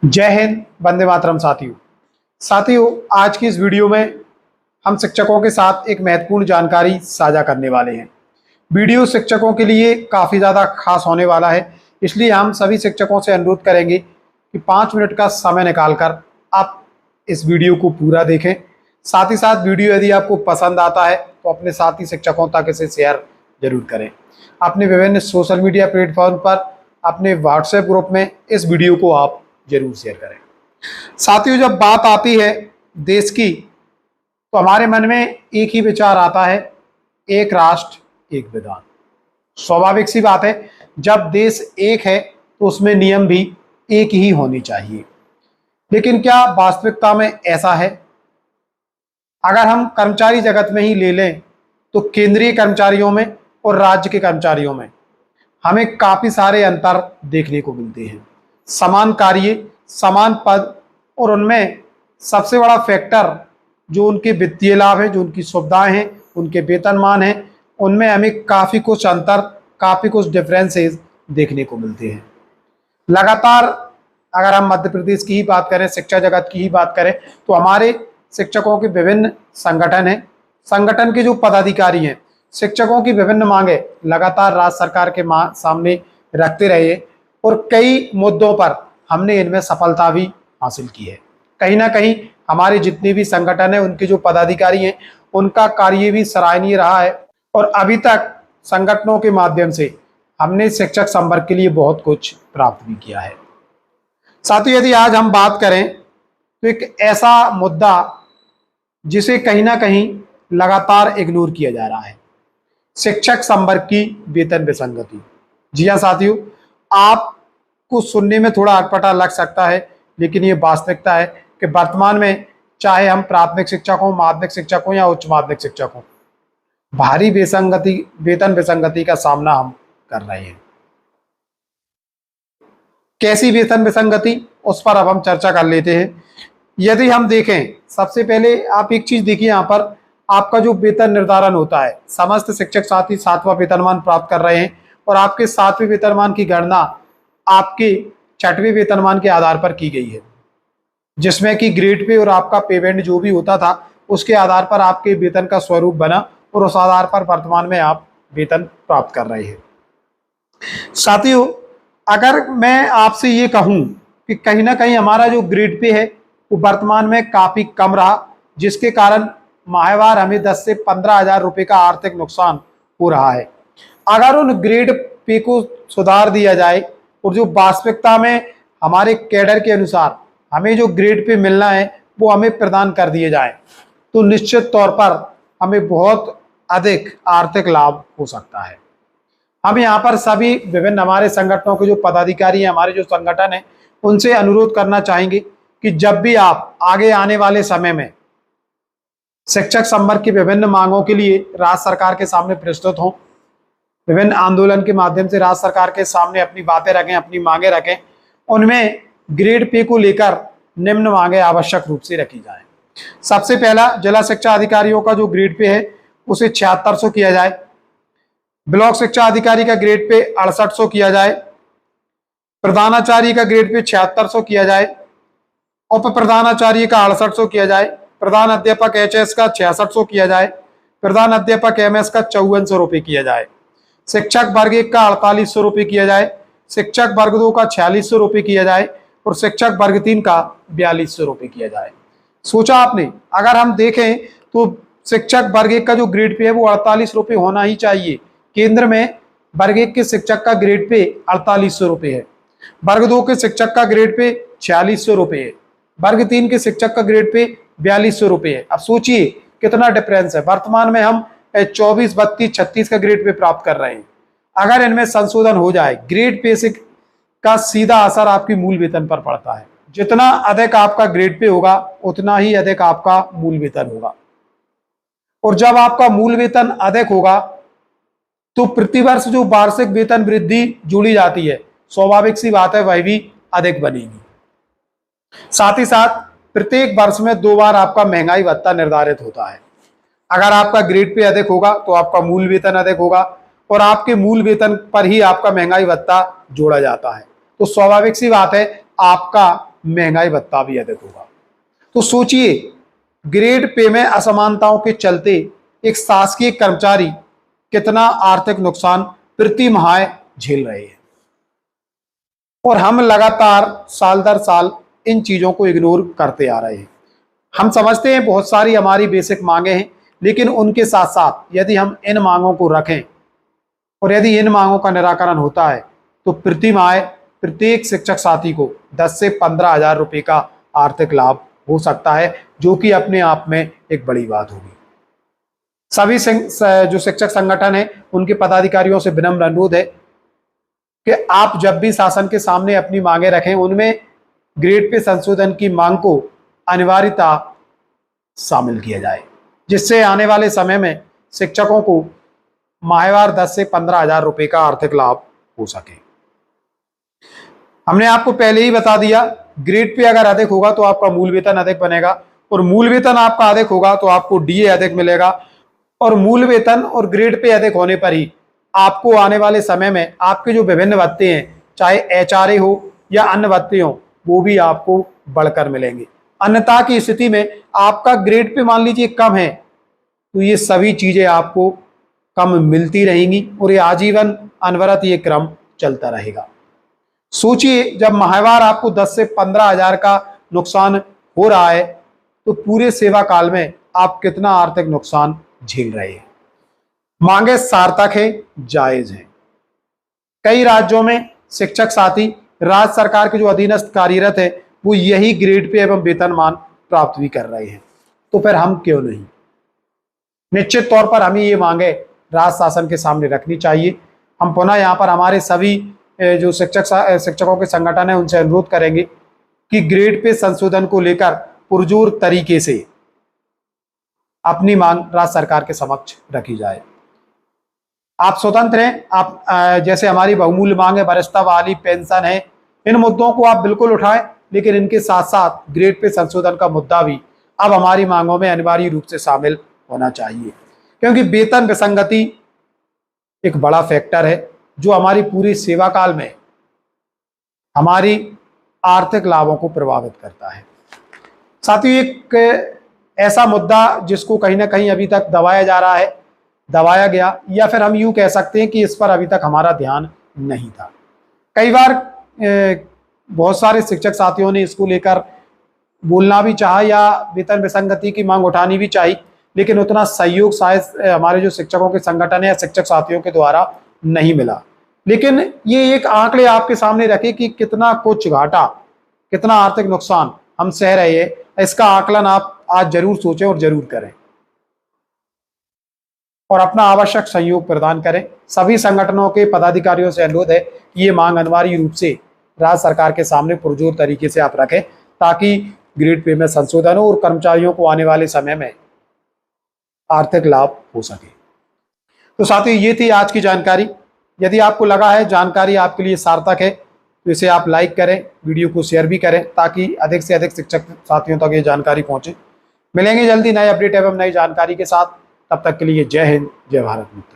जय हिंद, वंदे मातरम। साथियों, आज की इस वीडियो में हम शिक्षकों के साथ एक महत्वपूर्ण जानकारी साझा करने वाले हैं। वीडियो शिक्षकों के लिए काफ़ी ज़्यादा खास होने वाला है, इसलिए हम सभी शिक्षकों से अनुरोध करेंगे कि 5 मिनट का समय निकालकर आप इस वीडियो को पूरा देखें। साथ ही साथ वीडियो यदि आपको पसंद आता है तो अपने साथी शिक्षकों तक इसे शेयर जरूर करें। अपने विभिन्न सोशल मीडिया प्लेटफॉर्म पर, अपने व्हाट्सएप ग्रुप में इस वीडियो को आप जरूर शेयर करें। साथियों, जब बात आती है देश की तो हमारे मन में एक ही विचार आता है, एक राष्ट्र एक विधान। स्वाभाविक सी बात है, जब देश एक है तो उसमें नियम भी एक ही होने चाहिए। लेकिन क्या वास्तविकता में ऐसा है? अगर हम कर्मचारी जगत में ही ले लें तो केंद्रीय कर्मचारियों में और राज्य के कर्मचारियों में हमें काफी सारे अंतर देखने को मिलते हैं। समान कार्य, समान पद, और उनमें सबसे बड़ा फैक्टर जो उनके वित्तीय लाभ है, जो उनकी सुविधाएं हैं, उनके वेतनमान हैं, उनमें हमें काफ़ी कुछ अंतर, काफ़ी कुछ डिफरेंसेस देखने को मिलते हैं। लगातार अगर हम मध्य प्रदेश की ही बात करें, शिक्षा जगत की ही बात करें, तो हमारे शिक्षकों के विभिन्न संगठन हैं। संगठन के जो पदाधिकारी हैं, शिक्षकों की विभिन्न मांगे लगातार राज्य सरकार के सामने रखते रहे और कई मुद्दों पर हमने इनमें सफलता भी हासिल की है। कहीं ना कहीं हमारे जितने भी संगठन हैं, उनके जो पदाधिकारी हैं, उनका कार्य भी सराहनीय रहा है और अभी तक संगठनों के माध्यम से हमने शिक्षक संवर्ग के लिए बहुत कुछ प्राप्त भी किया है। साथियों, यदि आज हम बात करें तो एक ऐसा मुद्दा जिसे कहीं ना कहीं लगातार इग्नोर किया जा रहा है, शिक्षक संवर्ग की वेतन विसंगति। जी हाँ साथियों, आपको सुनने में थोड़ा अटपटा लग सकता है, लेकिन ये वास्तविकता है कि वर्तमान में चाहे हम प्राथमिक शिक्षक हों, माध्यमिक शिक्षक हों या उच्च माध्यमिक शिक्षक हों, भारी वेतन विसंगति का सामना हम कर रहे हैं। कैसी वेतन विसंगति, उस पर अब हम चर्चा कर लेते हैं। यदि हम देखें, सबसे पहले आप एक चीज देखिए, यहाँ पर आपका जो वेतन निर्धारण होता है, समस्त शिक्षक साथी 7वां वेतनमान प्राप्त कर रहे हैं और आपके 7वें वेतनमान की गणना आपके 6वें वेतनमान के आधार पर की गई है, जिसमें कि ग्रेड पे और आपका पेमेंट जो भी होता था उसके आधार पर आपके वेतन का स्वरूप बना और उस आधार पर वर्तमान में आप वेतन प्राप्त कर रहे हैं। साथियों, अगर मैं आपसे ये कहूं कि कहीं ना कहीं हमारा जो ग्रेड पे है वो वर्तमान में काफी कम रहा, जिसके कारण माहवार हमें 10 से 15 हजार रुपए का आर्थिक नुकसान हो रहा है। अगर उन ग्रेड पे को सुधार दिया जाए और जो वास्तविकता में हमारे कैडर के अनुसार हमें जो ग्रेड पे मिलना है वो हमें प्रदान कर दिए जाए, तो निश्चित तौर पर हमें बहुत अधिक आर्थिक लाभ हो सकता है। हम यहाँ पर सभी विभिन्न हमारे संगठनों के जो पदाधिकारी हैं, हमारे जो संगठन हैं, उनसे अनुरोध करना चाहेंगे कि जब भी आप आगे आने वाले समय में शिक्षक संवर्ग की विभिन्न मांगों के लिए राज्य सरकार के सामने प्रस्तुत हों, विभिन्न आंदोलन के माध्यम से राज्य सरकार के सामने अपनी बातें रखें, अपनी मांगे रखें, उनमें ग्रेड पे को लेकर निम्न मांगे आवश्यक रूप से रखी जाए। सबसे पहला, जिला शिक्षा अधिकारियों का जो ग्रेड पे है उसे 7600 किया जाए, ब्लॉक शिक्षा अधिकारी का ग्रेड पे 6800 किया जाए, प्रधानाचार्य का ग्रेड पे 7600 किया जाए, उप प्रधानाचार्य का 6800 किया जाए, प्रधान अध्यापक एचएस का 6600 किया जाए, प्रधान अध्यापक एमएस का 5400 रुपये किया जाए, शिक्षक वर्ग 1 का 4800 रुपये किया जाए, शिक्षक वर्ग 2 का 4600 रुपये किया जाए और शिक्षक वर्ग 3 का 4200 रुपये किया जाए। सोचा आपने, अगर हम देखें तो शिक्षक वर्ग 1 का जो ग्रेड पे है वो 48 रुपये होना ही चाहिए। केंद्र में वर्ग 1 के शिक्षक का ग्रेड पे 4800 रुपये है, वर्ग 2 के शिक्षक का ग्रेड पे 4600 रुपये है, वर्ग 3 के शिक्षक का ग्रेड पे 4200 रुपये है। अब सोचिए कितना डिफरेंस है। वर्तमान में हम 24, 32, 36 का ग्रेड पे प्राप्त कर रहे हैं। अगर इनमें संशोधन हो जाए, ग्रेड पे से का सीधा असर आपकी मूल वेतन पर पड़ता है। जितना अधिक आपका ग्रेड पे होगा उतना ही अधिक आपका मूल वेतन होगा, और जब आपका मूल वेतन अधिक होगा तो प्रतिवर्ष जो वार्षिक वेतन वृद्धि जोड़ी जाती है, स्वाभाविक सी बात है वह भी अधिक बनेगी। साथ ही साथ प्रत्येक वर्ष में 2 बार आपका महंगाई भत्ता निर्धारित होता है। अगर आपका ग्रेड पे अधिक होगा तो आपका मूल वेतन अधिक होगा और आपके मूल वेतन पर ही आपका महंगाई भत्ता जोड़ा जाता है, तो स्वाभाविक सी बात है आपका महंगाई भत्ता भी अधिक होगा। तो सोचिए, ग्रेड पे में असमानताओं के चलते एक शासकीय कर्मचारी कितना आर्थिक नुकसान प्रति माह झेल रहे हैं। और हम लगातार साल दर साल इन चीजों को इग्नोर करते आ रहे हैं। हम समझते हैं बहुत सारी हमारी बेसिक मांगे हैं, लेकिन उनके साथ साथ यदि हम इन मांगों को रखें और यदि इन मांगों का निराकरण होता है तो प्रति माह प्रत्येक शिक्षक साथी को 10 से 15 हजार रुपये का आर्थिक लाभ हो सकता है, जो कि अपने आप में एक बड़ी बात होगी। सभी जो शिक्षक संगठन है उनके पदाधिकारियों से विनम्र अनुरोध है कि आप जब भी शासन के सामने अपनी मांगे रखें, उनमें ग्रेड पे संशोधन की मांग को अनिवार्यता शामिल किया जाए, जिससे आने वाले समय में शिक्षकों को माहवार 10 से 15 हजार रुपये का आर्थिक लाभ हो सके। हमने आपको पहले ही बता दिया, ग्रेड पे अगर अधिक होगा तो आपका मूल वेतन अधिक बनेगा, और मूल वेतन आपका अधिक होगा तो आपको डीए अधिक मिलेगा, और मूल वेतन और ग्रेड पे अधिक होने पर ही आपको आने वाले समय में आपके जो विभिन्न भत्ते हैं, चाहे एचआरए हो या अन्य भत्ते हो, वो भी आपको बढ़कर मिलेंगे। अन्यथा की स्थिति में आपका ग्रेड पे मान लीजिए कम है तो ये सभी चीजें आपको कम मिलती रहेंगी और ये आजीवन अनवरत ये क्रम चलता रहेगा। सोचिए, जब माहवार आपको 10 से 15 हजार का नुकसान हो रहा है तो पूरे सेवा काल में आप कितना आर्थिक नुकसान झेल रहे हैं। मांगे सार्थक है, जायज है। कई राज्यों में शिक्षक साथी राज्य सरकार के जो अधीनस्थ कार्यरत है वो यही ग्रेड पे एवं वेतनमान प्राप्त भी कर रहे हैं, तो फिर हम क्यों नहीं। निश्चित तौर पर हमें ये मांगे राज्य शासन के सामने रखनी चाहिए। हम पुनः यहाँ पर हमारे सभी जो शिक्षकों के संगठन है उनसे अनुरोध करेंगे कि ग्रेड पे संशोधन को लेकर पुरजोर तरीके से अपनी मांग राज्य सरकार के समक्ष रखी जाए। आप स्वतंत्र हैं, आप जैसे हमारी बहुमूल्य मांग है, वरिष्ठता वाली पेंशन है, इन मुद्दों को आप बिल्कुल उठाएं, लेकिन इनके साथ साथ ग्रेड पे संशोधन का मुद्दा भी अब हमारी मांगों में अनिवार्य रूप से शामिल होना चाहिए, क्योंकि वेतन विसंगति एक बड़ा फैक्टर है जो हमारी पूरी सेवा काल में हमारी आर्थिक लाभों को प्रभावित करता है। साथ ही एक ऐसा मुद्दा जिसको कहीं ना कहीं अभी तक दबाया जा रहा है, दबाया गया, या फिर हम यूं कह सकते हैं कि इस पर अभी तक हमारा ध्यान नहीं था। कई बार बहुत सारे शिक्षक साथियों ने इसको लेकर बोलना भी चाहा या वेतन विसंगति की मांग उठानी भी चाहिए, लेकिन उतना सहयोग शायद हमारे जो शिक्षकों के संगठन है या शिक्षक साथियों के द्वारा नहीं मिला। लेकिन ये एक आंकड़े आपके सामने रखे कि कितना कुछ घाटा, कितना आर्थिक नुकसान हम सह रहे हैं, इसका आकलन आप आज जरूर सोचें और जरूर करें और अपना आवश्यक सहयोग प्रदान करें। सभी संगठनों के पदाधिकारियों से अनुरोध है कि ये मांग अनिवार्य रूप से राज्य सरकार के सामने पुरजोर तरीके से आप रखें, ताकि ग्रेड पे में संशोधन हो और कर्मचारियों को आने वाले समय में आर्थिक लाभ हो सके। तो साथियों, ये थी आज की जानकारी। यदि आपको लगा है जानकारी आपके लिए सार्थक है तो इसे आप लाइक करें, वीडियो को शेयर भी करें, ताकि अधिक से अधिक शिक्षक साथियों तक ये जानकारी पहुंचे। मिलेंगे जल्दी नए अपडेट एवं नई जानकारी के साथ। तब तक के लिए जय हिंद, जय भारत।